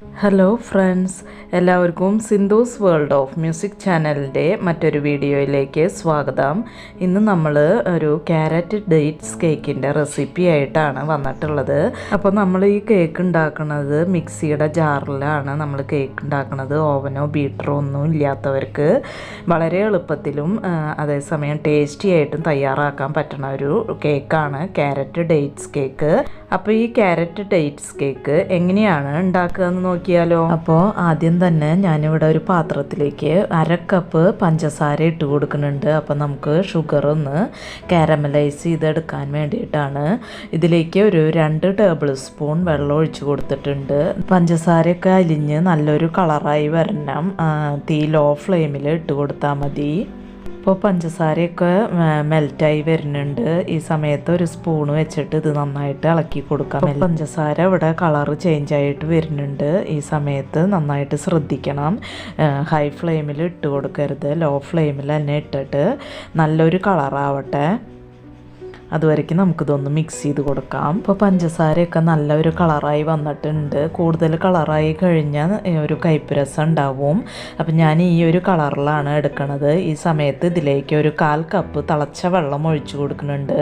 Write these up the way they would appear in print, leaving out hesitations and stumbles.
Hello friends, എല്ലാവർക്കും Sindhu's world of music ചാനലിൻ്റെ മറ്റൊരു വീഡിയോയിലേക്ക് സ്വാഗതം. ഇന്ന് നമ്മൾ ഒരു ക്യാരറ്റ് ഡേറ്റ്സ് കേക്കിൻ്റെ റെസിപ്പി ആയിട്ടാണ് വന്നിട്ടുള്ളത്. അപ്പോൾ നമ്മൾ ഈ കേക്ക് ഉണ്ടാക്കുന്നത് മിക്സിയുടെ ജാറിലാണ് നമ്മൾ കേക്ക് ഉണ്ടാക്കുന്നത്. ഓവനോ ബീറ്ററോ ഒന്നും ഇല്ലാത്തവർക്ക് വളരെ എളുപ്പത്തിലും അതേസമയം ടേസ്റ്റി ആയിട്ടും തയ്യാറാക്കാൻ പറ്റുന്ന ഒരു കേക്കാണ് ക്യാരറ്റ് ഡേറ്റ്സ് കേക്ക്. അപ്പോൾ ഈ ക്യാരറ്റ് ഡേറ്റ്സ് കേക്ക് എങ്ങനെയാണ് ഉണ്ടാക്കുക എന്ന് നോക്കിയാലോ. അപ്പോൾ ആദ്യം തന്നെ ഞാനിവിടെ ഒരു പാത്രത്തിലേക്ക് 1/2 കപ്പ് പഞ്ചസാര ഇട്ട് കൊടുക്കുന്നുണ്ട്. അപ്പോൾ നമുക്ക് ഷുഗർ ഒന്ന് കാരമലൈസ് ചെയ്തെടുക്കാൻ വേണ്ടിയിട്ടാണ്. ഇതിലേക്ക് ഒരു 2 ടേബിൾ സ്പൂൺ വെള്ളം ഒഴിച്ച് കൊടുത്തിട്ടുണ്ട്. പഞ്ചസാരയൊക്കെ അലിഞ്ഞ് നല്ലൊരു കളറായി വരണം. തീ ലോ ഫ്ലെയിമിൽ ഇട്ട് കൊടുത്താൽ മതി. ഇപ്പോൾ പഞ്ചസാരയൊക്കെ മെൽറ്റായി വരുന്നുണ്ട്. ഈ സമയത്ത് ഒരു സ്പൂൺ വെച്ചിട്ട് ഇത് നന്നായിട്ട് ഇളക്കി കൊടുക്കാം. പഞ്ചസാര ഇവിടെ കളറ് ചേഞ്ച് ആയിട്ട് വരുന്നുണ്ട്. ഈ സമയത്ത് നന്നായിട്ട് ശ്രദ്ധിക്കണം. ഹൈ ഫ്ലെയിമിൽ ഇട്ട് കൊടുക്കരുത്, ലോ ഫ്ലെയിമിൽ തന്നെ ഇട്ടിട്ട് നല്ലൊരു കളറാവട്ടെ. അതുവരയ്ക്ക് നമുക്കിതൊന്ന് മിക്സ് ചെയ്ത് കൊടുക്കാം. ഇപ്പോൾ പഞ്ചസാരയൊക്കെ നല്ലൊരു കളറായി വന്നിട്ടുണ്ട്. കൂടുതൽ കളറായി കഴിഞ്ഞാൽ ഒരു കയ്പ്പ് രസം ഉണ്ടാവും. അപ്പം ഞാൻ ഈ ഒരു കളറിലാണ് എടുക്കുന്നത്. ഈ സമയത്ത് ഇതിലേക്ക് ഒരു 1/4 കപ്പ് തിളച്ച വെള്ളം ഒഴിച്ചു കൊടുക്കുന്നുണ്ട്.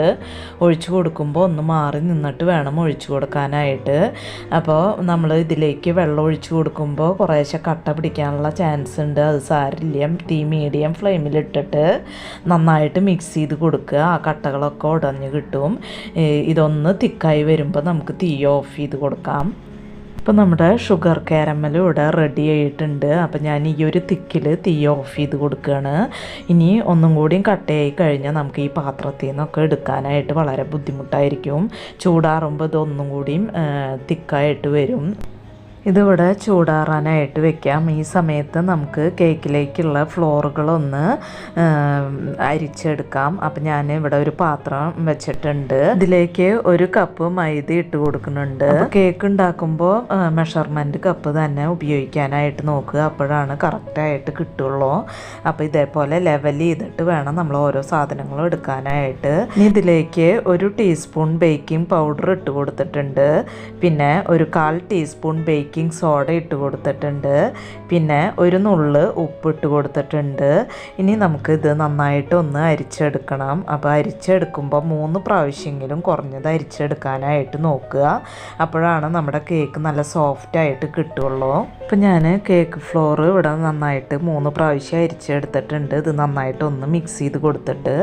ഒഴിച്ചു കൊടുക്കുമ്പോൾ ഒന്ന് മാറി നിന്നിട്ട് വേണം ഒഴിച്ചു കൊടുക്കാനായിട്ട്. അപ്പോൾ നമ്മൾ ഇതിലേക്ക് വെള്ളം ഒഴിച്ചു കൊടുക്കുമ്പോൾ കുറേശ്ശെ കട്ട പിടിക്കാനുള്ള ചാൻസ് ഉണ്ട്. അത് സാരില്ല. തീ മീഡിയം ഫ്ലെയിമിലിട്ടിട്ട് നന്നായിട്ട് മിക്സ് ചെയ്ത് കൊടുക്കുക. ആ കട്ടകളൊക്കെ ഉടഞ്ഞ് കിട്ടും. ഇതൊന്ന് തിക്കായി വരുമ്പോൾ നമുക്ക് തീ ഓഫ് ചെയ്ത് കൊടുക്കാം. ഇപ്പം നമ്മുടെ ഷുഗർ കാരമൽ ഇവിടെ റെഡി ആയിട്ടുണ്ട്. അപ്പം ഞാൻ ഈ ഒരു തിക്കിൽ തീ ഓഫ് ചെയ്ത് കൊടുക്കുകയാണ്. ഇനി ഒന്നും കൂടിയും കട്ടയായി കഴിഞ്ഞാൽ നമുക്ക് ഈ പാത്രത്തിൽ നിന്നൊക്കെ എടുക്കാനായിട്ട് വളരെ ബുദ്ധിമുട്ടായിരിക്കും. ചൂടാറുമ്പോൾ ഇതൊന്നും കൂടിയും തിക്കായിട്ട് വരും. ഇതിവിടെ ചൂടാറാനായിട്ട് വെക്കാം. ഈ സമയത്ത് നമുക്ക് കേക്കിലേക്കുള്ള ഫ്ലോറുകളൊന്ന് അരിച്ചെടുക്കാം. അപ്പം ഞാൻ ഇവിടെ ഒരു പാത്രം വെച്ചിട്ടുണ്ട്. ഇതിലേക്ക് 1 കപ്പ് മൈദ ഇട്ട് കൊടുക്കുന്നുണ്ട്. കേക്ക് ഉണ്ടാക്കുമ്പോൾ മെഷർമെൻറ്റ് കപ്പ് തന്നെ ഉപയോഗിക്കാനായിട്ട് നോക്കുക. അപ്പോഴാണ് കറക്റ്റായിട്ട് കിട്ടുള്ളൂ. അപ്പോൾ ഇതേപോലെ ലെവൽ ചെയ്തിട്ട് വേണം നമ്മൾ ഓരോ സാധനങ്ങളും എടുക്കാനായിട്ട്. ഇനി ഇതിലേക്ക് 1 ടീസ്പൂൺ ബേക്കിംഗ് പൗഡർ ഇട്ട് കൊടുത്തിട്ടുണ്ട്. പിന്നെ ഒരു 1/4 ടീസ്പൂൺ ബേക്കിംഗ് സോഡ ഇട്ട് കൊടുത്തിട്ടുണ്ട്. പിന്നെ ഒരു നുള്ള് ഉപ്പ് ഇട്ട് കൊടുത്തിട്ടുണ്ട്. ഇനി നമുക്ക് ഇത് നന്നായിട്ട് ഒന്ന് അരിച്ചെടുക്കണം. അപ്പോൾ അരിച്ചെടുക്കുമ്പോൾ 3 പ്രാവശ്യമെങ്കിലും കുറഞ്ഞത് അരിച്ചെടുക്കാനായിട്ട് നോക്കുക. അപ്പോഴാണ് നമ്മുടെ കേക്ക് നല്ല സോഫ്റ്റായിട്ട് കിട്ടുള്ളൂ. ഇപ്പം ഞാൻ കേക്ക് ഫ്ലോർ ഇവിടെ നന്നായിട്ട് 3 പ്രാവശ്യം അരിച്ചെടുത്തിട്ടുണ്ട്. ഇത് നന്നായിട്ട് ഒന്ന് മിക്സ് ചെയ്ത് കൊടുത്തിട്ട്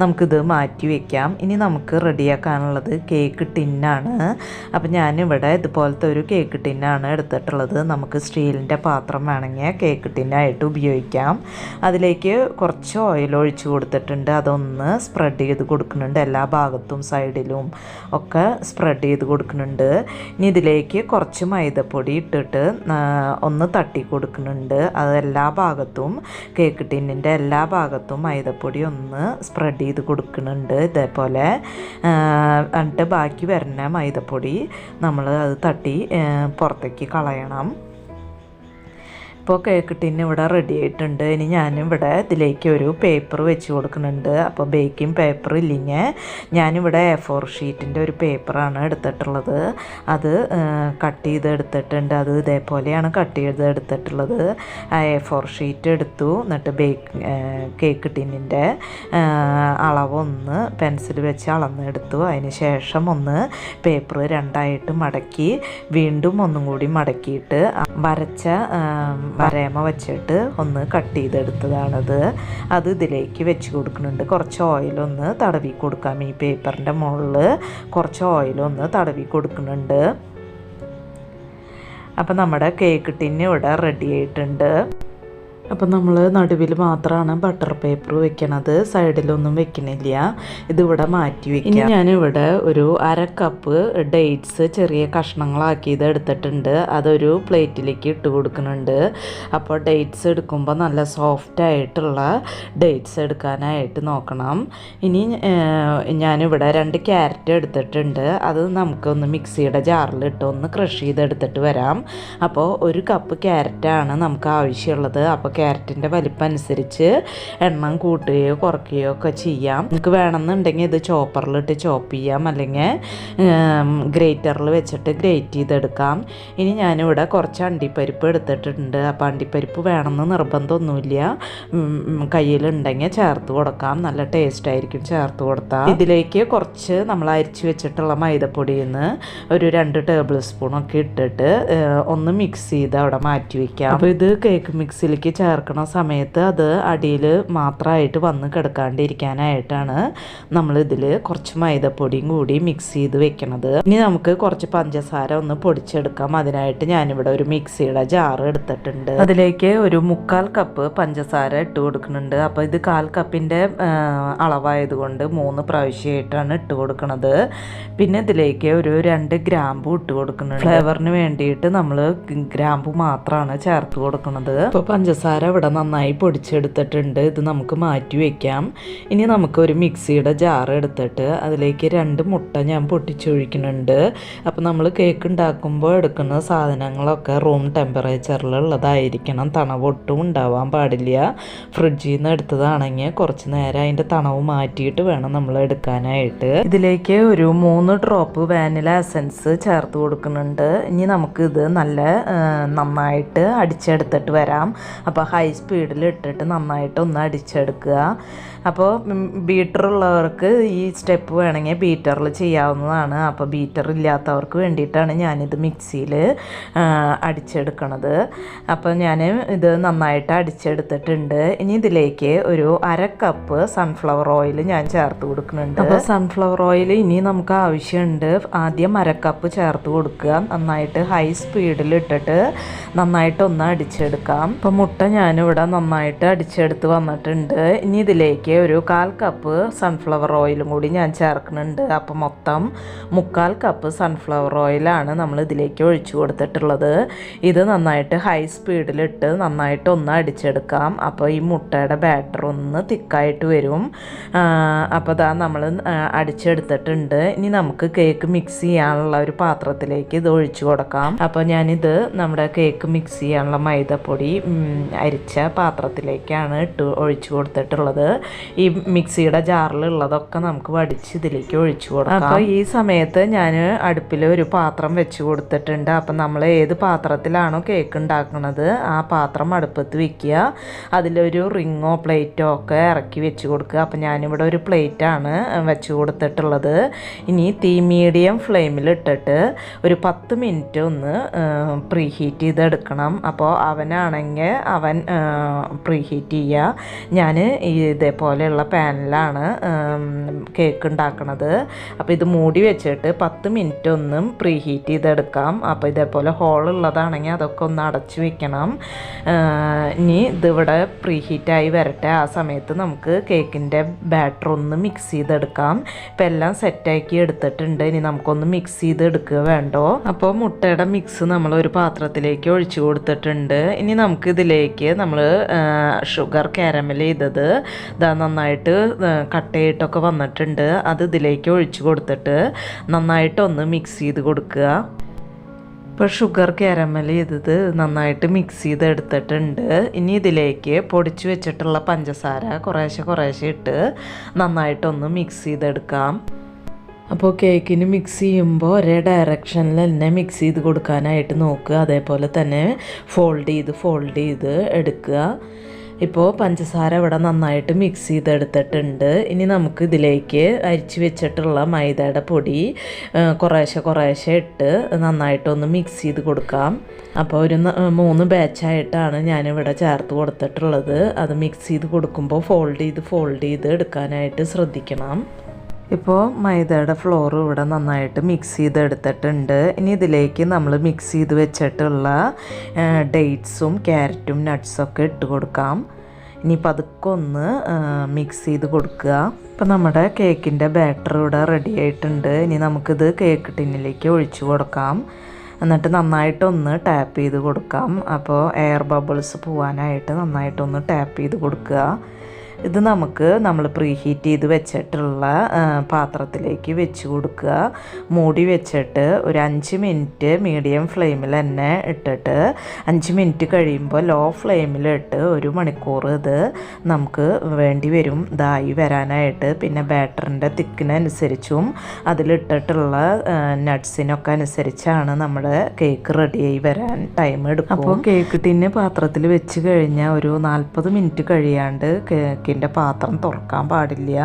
നമുക്കിത് മാറ്റി വയ്ക്കാം. ഇനി നമുക്ക് റെഡിയാക്കാനുള്ളത് കേക്ക് ടിന്നാണ്. അപ്പം ഞാനിവിടെ ഇതുപോലത്തെ ഒരു കേക്ക് ടിന്നാണ് എടുത്തിട്ടുള്ളത്. നമുക്ക് സ്റ്റീലിൻ്റെ പാത്രം വേണമെങ്കിൽ കേക്ക് ടിന്നായിട്ട് ഉപയോഗിക്കാം. അതിലേക്ക് കുറച്ച് ഓയിൽ ഒഴിച്ച് കൊടുത്തിട്ടുണ്ട്. അതൊന്ന് സ്പ്രെഡ് ചെയ്ത് കൊടുക്കുന്നുണ്ട്. എല്ലാ ഭാഗത്തും സൈഡിലും ഒക്കെ സ്പ്രെഡ് ചെയ്ത് കൊടുക്കുന്നുണ്ട്. ഇനി ഇതിലേക്ക് കുറച്ച് മൈദപ്പൊടി ഇട്ടിട്ട് ഒന്ന് തട്ടി കൊടുക്കുന്നുണ്ട്. അത് എല്ലാ ഭാഗത്തും കേക്ക് ടിന്നിൻ്റെ എല്ലാ ഭാഗത്തും മൈദപ്പൊടി ഒന്ന് സ്പ്രെഡ് ചെയ്ത് കൊടുക്കുന്നുണ്ട് ഇതേപോലെ. എന്നിട്ട് ബാക്കി വരുന്ന മൈദപ്പൊടി നമ്മൾ അത് തട്ടി പുറത്തേക്ക് കളയണം. ഇപ്പോൾ കേക്ക് ടിന്ന് ഇവിടെ റെഡി ആയിട്ടുണ്ട്. ഇനി ഞാനിവിടെ ഇതിലേക്ക് ഒരു പേപ്പർ വെച്ച് കൊടുക്കുന്നുണ്ട്. അപ്പോൾ ബേക്കിംഗ് പേപ്പർ ഇല്ലെങ്കിൽ ഞാനിവിടെ A4 ഷീറ്റിൻ്റെ ഒരു പേപ്പറാണ് എടുത്തിട്ടുള്ളത്. അത് കട്ട് ചെയ്ത് എടുത്തിട്ടുണ്ട്. അത് ഇതേപോലെയാണ് കട്ട് ചെയ്ത് എടുത്തിട്ടുള്ളത്. A4 ഷീറ്റ് എടുത്തു. എന്നിട്ട് കേക്ക് ടിന്നിൻ്റെ അളവൊന്ന് പെൻസിൽ വെച്ച് അളന്നെടുത്തു. അതിന് ശേഷം ഒന്ന് പേപ്പർ 2ആയിട്ട് മടക്കി വീണ്ടും ഒന്നും കൂടി മടക്കിയിട്ട് വരച്ച വരേമ വെച്ചിട്ട് ഒന്ന് കട്ട് ചെയ്തെടുത്തതാണത്. അത് ഇതിലേക്ക് വെച്ച് കൊടുക്കുന്നുണ്ട്. കുറച്ച് ഓയിലൊന്ന് തടവി കൊടുക്കാം. ഈ പേപ്പറിൻ്റെ മുകളിൽ കുറച്ച് ഓയിലൊന്ന് തടവി കൊടുക്കുന്നുണ്ട്. അപ്പം നമ്മുടെ കേക്ക് ടിന്ന് ഇവിടെ റെഡി ആയിട്ടുണ്ട്. അപ്പം നമ്മൾ നടുവിൽ മാത്രമാണ് ബട്ടർ പേപ്പർ വെക്കണത്, സൈഡിലൊന്നും വെക്കണില്ല. ഇതിവിടെ മാറ്റി വയ്ക്കുക. ഇനി ഞാനിവിടെ ഒരു 1/2 കപ്പ് ഡേറ്റ്സ് ചെറിയ കഷ്ണങ്ങളാക്കിയത് എടുത്തിട്ടുണ്ട്. അതൊരു പ്ലേറ്റിലേക്ക് ഇട്ട് കൊടുക്കുന്നുണ്ട്. അപ്പോൾ ഡേറ്റ്സ് എടുക്കുമ്പോൾ നല്ല സോഫ്റ്റായിട്ടുള്ള ഡേറ്റ്സ് എടുക്കാനായിട്ട് നോക്കണം. ഇനി ഞാനിവിടെ 2 ക്യാരറ്റ് എടുത്തിട്ടുണ്ട്. അത് നമുക്കൊന്ന് മിക്സിയുടെ ജാറിലിട്ട് ഒന്ന് ക്രഷ് ചെയ്തെടുത്തിട്ട് വരാം. അപ്പോൾ 1 കപ്പ് ക്യാരറ്റാണ് നമുക്ക് ആവശ്യമുള്ളത്. അപ്പോൾ ക്യാരറ്റിൻ്റെ വലിപ്പം അനുസരിച്ച് എണ്ണം കൂട്ടുകയോ കുറയ്ക്കുകയോ ഒക്കെ ചെയ്യാം. നിങ്ങൾക്ക് വേണമെന്നുണ്ടെങ്കിൽ ഇത് ചോപ്പറിലിട്ട് ചോപ്പ് ചെയ്യാം, അല്ലെങ്കിൽ ഗ്രേറ്ററിൽ വെച്ചിട്ട് ഗ്രേറ്റ് ചെയ്തെടുക്കാം. ഇനി ഞാനിവിടെ കുറച്ച് അണ്ടിപ്പരിപ്പ് എടുത്തിട്ടുണ്ട്. അപ്പോൾ അണ്ടിപ്പരിപ്പ് വേണമെന്ന് നിർബന്ധമൊന്നുമില്ല, കയ്യിലുണ്ടെങ്കിൽ ചേർത്ത് കൊടുക്കാം. നല്ല ടേസ്റ്റ് ആയിരിക്കും ചേർത്ത് കൊടുത്താൽ. ഇതിലേക്ക് കുറച്ച് നമ്മൾ അരിച്ച് വെച്ചിട്ടുള്ള മൈദപ്പൊടിയിൽ നിന്ന് ഒരു 2 ടേബിൾ സ്പൂണൊക്കെ ഇട്ടിട്ട് ഒന്ന് മിക്സ് ചെയ്ത് അവിടെ മാറ്റി വയ്ക്കാം. അപ്പോൾ ഇത് കേക്ക് മിക്സിലേക്ക് ചേർക്കണ സമയത്ത് അത് അടിയിൽ മാത്രമായിട്ട് വന്ന് കിടക്കാണ്ടിരിക്കാനായിട്ടാണ് നമ്മളിതിൽ കുറച്ച് മൈദപ്പൊടിയും കൂടി മിക്സ് ചെയ്ത് വെക്കണത്. ഇനി നമുക്ക് കുറച്ച് പഞ്ചസാര ഒന്ന് പൊടിച്ചെടുക്കാം. അതിനായിട്ട് ഞാനിവിടെ ഒരു മിക്സിയുടെ ജാർ എടുത്തിട്ടുണ്ട്. അതിലേക്ക് ഒരു 1/4 കപ്പ് പഞ്ചസാര ഇട്ട് കൊടുക്കുന്നുണ്ട്. അപ്പോൾ ഇത് 1/4 കപ്പിൻ്റെ അളവായതുകൊണ്ട് 3 പ്രാവശ്യമായിട്ടാണ് ഇട്ട് കൊടുക്കുന്നത്. പിന്നെ ഇതിലേക്ക് ഒരു 2 ഗ്രാമ്പു ഇട്ട് കൊടുക്കുന്നുണ്ട്. ഫ്ലേവറിന് വേണ്ടിയിട്ട് നമ്മൾ ഗ്രാമ്പു മാത്രമാണ് ചേർത്ത് കൊടുക്കുന്നത്. ഇപ്പോൾ പഞ്ചസാര ഇവിടെ നന്നായി പൊടിച്ചെടുത്തിട്ടുണ്ട്. ഇത് നമുക്ക് മാറ്റി വയ്ക്കാം. ഇനി നമുക്ക് ഒരു മിക്സിയുടെ ജാർ എടുത്തിട്ട് അതിലേക്ക് 2 മുട്ട ഞാൻ പൊട്ടിച്ചൊഴിക്കുന്നുണ്ട്. അപ്പോൾ നമ്മൾ കേക്ക് ഉണ്ടാക്കുമ്പോൾ എടുക്കുന്ന സാധനങ്ങളൊക്കെ റൂം ടെമ്പറേച്ചറിലുള്ളതായിരിക്കണം. തണവൊട്ടും ഉണ്ടാവാൻ പാടില്ല. ഫ്രിഡ്ജിൽ നിന്ന് എടുത്തതാണെങ്കിൽ കുറച്ച് നേരം അതിൻ്റെ തണവ് മാറ്റിയിട്ട് വേണം നമ്മൾ എടുക്കാനായിട്ട്. ഇതിലേക്ക് ഒരു 3 ഡ്രോപ്പ് വാനില എസൻസ് ചേർത്ത് കൊടുക്കുന്നുണ്ട്. ഇനി നമുക്കിത് നന്നായിട്ട് അടിച്ചെടുത്തിട്ട് വരാം. അപ്പോൾ ഹൈ സ്പീഡിൽ ഇട്ടിട്ട് നന്നായിട്ട് ഒന്ന് അടിച്ചെടുക്കുക. അപ്പോൾ ബീറ്ററുള്ളവർക്ക് ഈ സ്റ്റെപ്പ് വേണമെങ്കിൽ ബീറ്ററിൽ ചെയ്യാവുന്നതാണ്. അപ്പോൾ ബീറ്റർ ഇല്ലാത്തവർക്ക് വേണ്ടിയിട്ടാണ് ഞാനിത് മിക്സിയിൽ അടിച്ചെടുക്കണത്. അപ്പോൾ ഞാൻ ഇത് നന്നായിട്ട് അടിച്ചെടുത്തിട്ടുണ്ട്. ഇനി ഇതിലേക്ക് ഒരു 1/2 കപ്പ് സൺഫ്ലവർ ഓയിൽ ഞാൻ ചേർത്ത് കൊടുക്കുന്നുണ്ട്. അപ്പോൾ സൺഫ്ലവർ ഓയിൽ ഇനി നമുക്ക് ആവശ്യമുണ്ട്. ആദ്യം 1/2 കപ്പ് ചേർത്ത് കൊടുക്കുക. നന്നായിട്ട് ഹൈ സ്പീഡിൽ ഇട്ടിട്ട് നന്നായിട്ടൊന്ന് അടിച്ചെടുക്കാം. അപ്പോൾ മുട്ട ഞാനിവിടെ നന്നായിട്ട് അടിച്ചെടുത്ത് വന്നിട്ടുണ്ട്. ഇനി ഇതിലേക്ക് ഒരു 1/4 കപ്പ് സൺഫ്ലവർ ഓയിലും കൂടി ഞാൻ ചേർക്കുന്നുണ്ട്. അപ്പോൾ മൊത്തം 1/4 കപ്പ് സൺഫ്ലവർ ഓയിലാണ് നമ്മൾ ഇതിലേക്ക് ഒഴിച്ചു കൊടുത്തിട്ടുള്ളത്. ഇത് നന്നായിട്ട് ഹൈ സ്പീഡിലിട്ട് നന്നായിട്ടൊന്ന് അടിച്ചെടുക്കാം. അപ്പോൾ ഈ മുട്ടയുടെ ബാറ്റർ ഒന്ന് തിക്കായിട്ട് വരും. അപ്പോൾ ഇതാ നമ്മൾ അടിച്ചെടുത്തിട്ടുണ്ട്. ഇനി നമുക്ക് കേക്ക് മിക്സ് ചെയ്യാനുള്ള ഒരു പാത്രത്തിലേക്ക് ഇത് ഒഴിച്ചു കൊടുക്കാം. അപ്പോൾ ഞാനിത് നമ്മുടെ കേക്ക് മിക്സ് ചെയ്യാനുള്ള മൈദപ്പൊടി അരിച്ച പാത്രത്തിലേക്കാണ് ഒഴിച്ചു കൊടുത്തിട്ടുള്ളത്. ഈ മിക്സിയുടെ ജാറിലുള്ളതൊക്കെ നമുക്ക് വടിച്ച് ഇതിലേക്ക് ഒഴിച്ചു കൊടുക്കാം. അപ്പോൾ ഈ സമയത്ത് ഞാൻ അടുപ്പിൽ ഒരു പാത്രം വെച്ച് കൊടുത്തിട്ടുണ്ട്. അപ്പം നമ്മൾ ഏത് പാത്രത്തിലാണോ കേക്ക് ഉണ്ടാക്കുന്നത് ആ പാത്രം അടുപ്പത്ത് വെക്കുക. അതിലൊരു റിങ്ങോ പ്ലേറ്റോ ഒക്കെ ഇറക്കി വെച്ച് കൊടുക്കുക. അപ്പം ഞാനിവിടെ ഒരു പ്ലേറ്റാണ് വെച്ച് കൊടുത്തിട്ടുള്ളത്. ഇനി തീ മീഡിയം ഫ്ലെയിമിൽ ഇട്ടിട്ട് ഒരു 10 മിനിറ്റ് ഒന്ന് പ്രീ ഹീറ്റ് ചെയ്തെടുക്കണം. അപ്പോൾ അവനാണെങ്കിൽ അവൻ പ്രീ ഹീറ്റ് ചെയ്യുക. ഞാൻ ഇതേപോലെയുള്ള പാനിലാണ് കേക്ക് ഉണ്ടാക്കുന്നത്. അപ്പോൾ ഇത് മൂടി വെച്ചിട്ട് 10 മിനിറ്റ് ഒന്നും പ്രീ ഹീറ്റ് ചെയ്തെടുക്കാം. അപ്പോൾ ഇതേപോലെ ഹോളുള്ളതാണെങ്കിൽ അതൊക്കെ ഒന്ന് അടച്ചു വെക്കണം. ഇനി ഇതിവിടെ പ്രീ ഹീറ്റായി വരട്ടെ. ആ സമയത്ത് നമുക്ക് കേക്കിൻ്റെ ബാറ്റർ ഒന്ന് മിക്സ് ചെയ്തെടുക്കാം. ഇപ്പം എല്ലാം സെറ്റാക്കി എടുത്തിട്ടുണ്ട്. ഇനി നമുക്കൊന്ന് മിക്സ് ചെയ്തെടുക്കുക വേണ്ടോ. അപ്പോൾ മുട്ടയുടെ മിക്സ് നമ്മൾ ഒരു പാത്രത്തിലേക്ക് ഒഴിച്ചു കൊടുത്തിട്ടുണ്ട്. ഇനി നമുക്ക് ഇതിലേക്ക് നമ്മൾ ഷുഗർ കാരമൽ ചെയ്തത് നന്നായിട്ട് കട്ടയിട്ടൊക്കെ വന്നിട്ടുണ്ട്. അത് ഇതിലേക്ക് ഒഴിച്ചു കൊടുത്തിട്ട് നന്നായിട്ടൊന്ന് മിക്സ് ചെയ്ത് കൊടുക്കുക. ഇപ്പോൾ ഷുഗർ കാരമൽ ചെയ്തത് നന്നായിട്ട് മിക്സ് ചെയ്തെടുത്തിട്ടുണ്ട്. ഇനി ഇതിലേക്ക് പൊടിച്ചു വെച്ചിട്ടുള്ള പഞ്ചസാര കുറേശ്ശെ ഇട്ട് നന്നായിട്ടൊന്ന് മിക്സ് ചെയ്തെടുക്കാം. അപ്പോൾ കേക്കിന് മിക്സ് ചെയ്യുമ്പോൾ ഒരേ ഡയറക്ഷനിൽ തന്നെ മിക്സ് ചെയ്ത് കൊടുക്കാനായിട്ട് നോക്കുക. അതേപോലെ തന്നെ ഫോൾഡ് ചെയ്ത് എടുക്കുക. ഇപ്പോൾ പഞ്ചസാര ഇവിടെ നന്നായിട്ട് മിക്സ് ചെയ്തെടുത്തിട്ടുണ്ട്. ഇനി നമുക്ക് ഇതിലേക്ക് അരിച്ച് വെച്ചിട്ടുള്ള മൈദയുടെ പൊടി കുറേശ്ശെ ഇട്ട് നന്നായിട്ടൊന്ന് മിക്സ് ചെയ്ത് കൊടുക്കാം. അപ്പോൾ ഒരു 3 ബാച്ചായിട്ടാണ് ഞാനിവിടെ ചേർത്ത് കൊടുത്തിട്ടുള്ളത്. അത് മിക്സ് ചെയ്ത് കൊടുക്കുമ്പോൾ ഫോൾഡ് ചെയ്ത് എടുക്കാനായിട്ട് ശ്രദ്ധിക്കണം. ഇപ്പോൾ മൈദയുടെ ഫ്ലോർ ഇവിടെ നന്നായിട്ട് മിക്സ് ചെയ്തെടുത്തിട്ടുണ്ട്. ഇനി ഇതിലേക്ക് നമ്മൾ മിക്സ് ചെയ്ത് വെച്ചിട്ടുള്ള ഡേറ്റ്സും ക്യാരറ്റും നട്ട്സൊക്കെ ഇട്ട് കൊടുക്കാം. ഇനി പതുക്കെ ഒന്ന് മിക്സ് ചെയ്ത് കൊടുക്കുക. ഇപ്പം നമ്മുടെ കേക്കിൻ്റെ ബാറ്റർ ഇവിടെ റെഡി ആയിട്ടുണ്ട്. ഇനി നമുക്കിത് കേക്ക് ടിന്നിലേക്ക് ഒഴിച്ചു കൊടുക്കാം. എന്നിട്ട് നന്നായിട്ടൊന്ന് ടാപ്പ് ചെയ്ത് കൊടുക്കാം. അപ്പോൾ എയർ ബബിൾസ് പോവാനായിട്ട് നന്നായിട്ടൊന്ന് ടാപ്പ് ചെയ്ത് കൊടുക്കുക. ഇത് നമ്മൾ പ്രീ ഹീറ്റ് ചെയ്ത് വെച്ചിട്ടുള്ള പാത്രത്തിലേക്ക് വെച്ച് കൊടുക്കുക. മൂടി വെച്ചിട്ട് ഒരു 5 മിനിറ്റ് മീഡിയം ഫ്ലെയിമിൽ തന്നെ ഇട്ടിട്ട് 5 മിനിറ്റ് കഴിയുമ്പോൾ ലോ ഫ്ലെയിമിലിട്ട് 1 മണിക്കൂർ ഇത് നമുക്ക് വേണ്ടി വരും ഇതായി വരാനായിട്ട്. പിന്നെ ബാറ്ററിൻ്റെ തിക്കിനനുസരിച്ചും അതിലിട്ടിട്ടുള്ള നട്ട്സിനൊക്കെ അനുസരിച്ചാണ് നമ്മുടെ കേക്ക് റെഡിയായി വരാൻ ടൈം എടുക്കും. അപ്പോൾ കേക്ക് ടിന്ന് പാത്രത്തിൽ വെച്ച് കഴിഞ്ഞാൽ ഒരു 40 മിനിറ്റ് കഴിയാണ്ട് കേക്കിൻ്റെ പാത്രം തുറക്കാൻ പാടില്ല.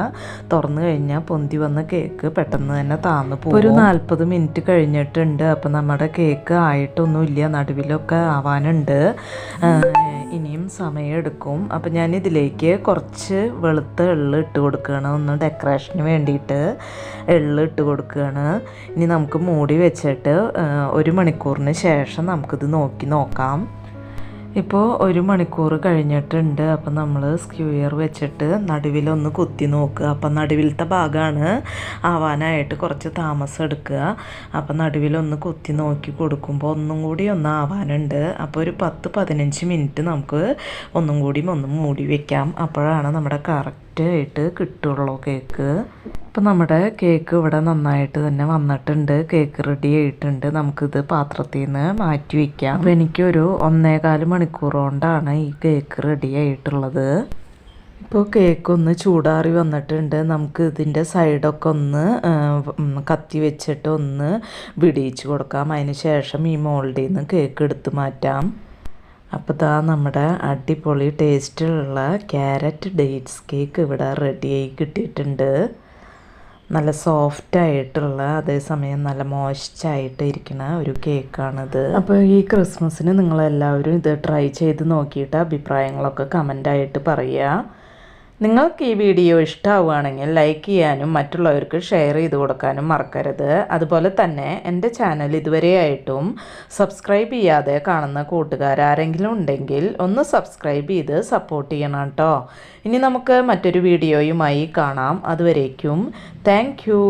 തുറന്നു കഴിഞ്ഞാൽ പൊന്തി വന്ന കേക്ക് പെട്ടെന്ന് തന്നെ താന്നു പോകും. ഒരു 40 മിനിറ്റ് കഴിഞ്ഞിട്ടുണ്ട്. അപ്പം നമ്മുടെ കേക്ക് ആയിട്ടൊന്നുമില്ല, നടുവിലൊക്കെ ആവാനുണ്ട്, ഇനിയും സമയമെടുക്കും. അപ്പം ഞാൻ ഇതിലേക്ക് കുറച്ച് വെളുത്ത എള്ള് ഇട്ട് കൊടുക്കുകയാണ്, ഒന്ന് ഡെക്കറേഷന് വേണ്ടിയിട്ട് എള്ള് ഇട്ട് കൊടുക്കുകയാണ്. ഇനി നമുക്ക് മൂടി വെച്ചിട്ട് 1 മണിക്കൂറിന് ശേഷം നമുക്കിത് നോക്കാം. ഇപ്പോൾ 1 മണിക്കൂർ കഴിഞ്ഞിട്ടുണ്ട്. അപ്പം നമ്മൾ സ്ക്യൂയർ വെച്ചിട്ട് നടുവിലൊന്ന് കുത്തി നോക്കുക. അപ്പം നടുവിലത്തെ ഭാഗമാണ് ആവാനായിട്ട് കുറച്ച് താമസം എടുക്കുക. അപ്പം നടുവിലൊന്ന് കുത്തി നോക്കി കൊടുക്കുമ്പോൾ ഒന്നും കൂടി ഒന്ന് ആവാനുണ്ട്. അപ്പോൾ ഒരു 10-15 മിനിറ്റ് നമുക്ക് ഒന്നും കൂടി ഒന്ന് മൂടി വയ്ക്കാം. അപ്പോഴാണ് നമ്മുടെ കറക്റ്റായിട്ട് കിട്ടുള്ളൂ കേക്ക്. ഇപ്പം നമ്മുടെ കേക്ക് ഇവിടെ നന്നായിട്ട് തന്നെ വന്നിട്ടുണ്ട്. കേക്ക് റെഡി ആയിട്ടുണ്ട്. നമുക്കിത് പാത്രത്തിൽ നിന്ന് മാറ്റി വയ്ക്കാം. അപ്പോൾ എനിക്കൊരു 1.25 മണിക്കൂർ കൊണ്ടാണ് ഈ കേക്ക് റെഡി ആയിട്ടുള്ളത്. ഇപ്പോൾ കേക്ക് ഒന്ന് ചൂടാറി വന്നിട്ടുണ്ട്. നമുക്ക് ഇതിൻ്റെ സൈഡൊക്കെ ഒന്ന് കത്തി വെച്ചിട്ട് ഒന്ന് വിടിയിച്ച് കൊടുക്കാം. അതിന് ശേഷം ഈ മോൾഡിൽ നിന്ന് കേക്ക് എടുത്ത് മാറ്റാം. അപ്പോൾ ഇതാ നമ്മുടെ അടിപൊളി ടേസ്റ്റിലുള്ള ക്യാരറ്റ് ഡേറ്റ്സ് കേക്ക് ഇവിടെ റെഡിയായി കിട്ടിയിട്ടുണ്ട്. നല്ല സോഫ്റ്റായിട്ടുള്ള അതേസമയം നല്ല മോയ്സ്റ്റായിട്ട് ഇരിക്കുന്ന ഒരു കേക്കാണിത്. അപ്പോൾ ഈ ക്രിസ്മസിന് നിങ്ങളെല്ലാവരും ഇത് ട്രൈ ചെയ്ത് നോക്കിയിട്ട് അഭിപ്രായങ്ങളൊക്കെ കമൻ്റായിട്ട് പറയുക. നിങ്ങൾക്ക് ഈ വീഡിയോ ഇഷ്ടമാവുകയാണെങ്കിൽ ലൈക്ക് ചെയ്യാനും മറ്റുള്ളവർക്ക് ഷെയർ ചെയ്ത് കൊടുക്കാനും മറക്കരുത്. അതുപോലെ തന്നെ എൻ്റെ ചാനൽ ഇതുവരെയായിട്ടും സബ്സ്ക്രൈബ് ചെയ്യാതെ കാണുന്ന കൂട്ടുകാരാരെങ്കിലും ഉണ്ടെങ്കിൽ ഒന്ന് സബ്സ്ക്രൈബ് ചെയ്ത് സപ്പോർട്ട് ചെയ്യണം കേട്ടോ. ഇനി നമുക്ക് മറ്റൊരു വീഡിയോയുമായി കാണാം. അതുവരേക്കും താങ്ക് യു.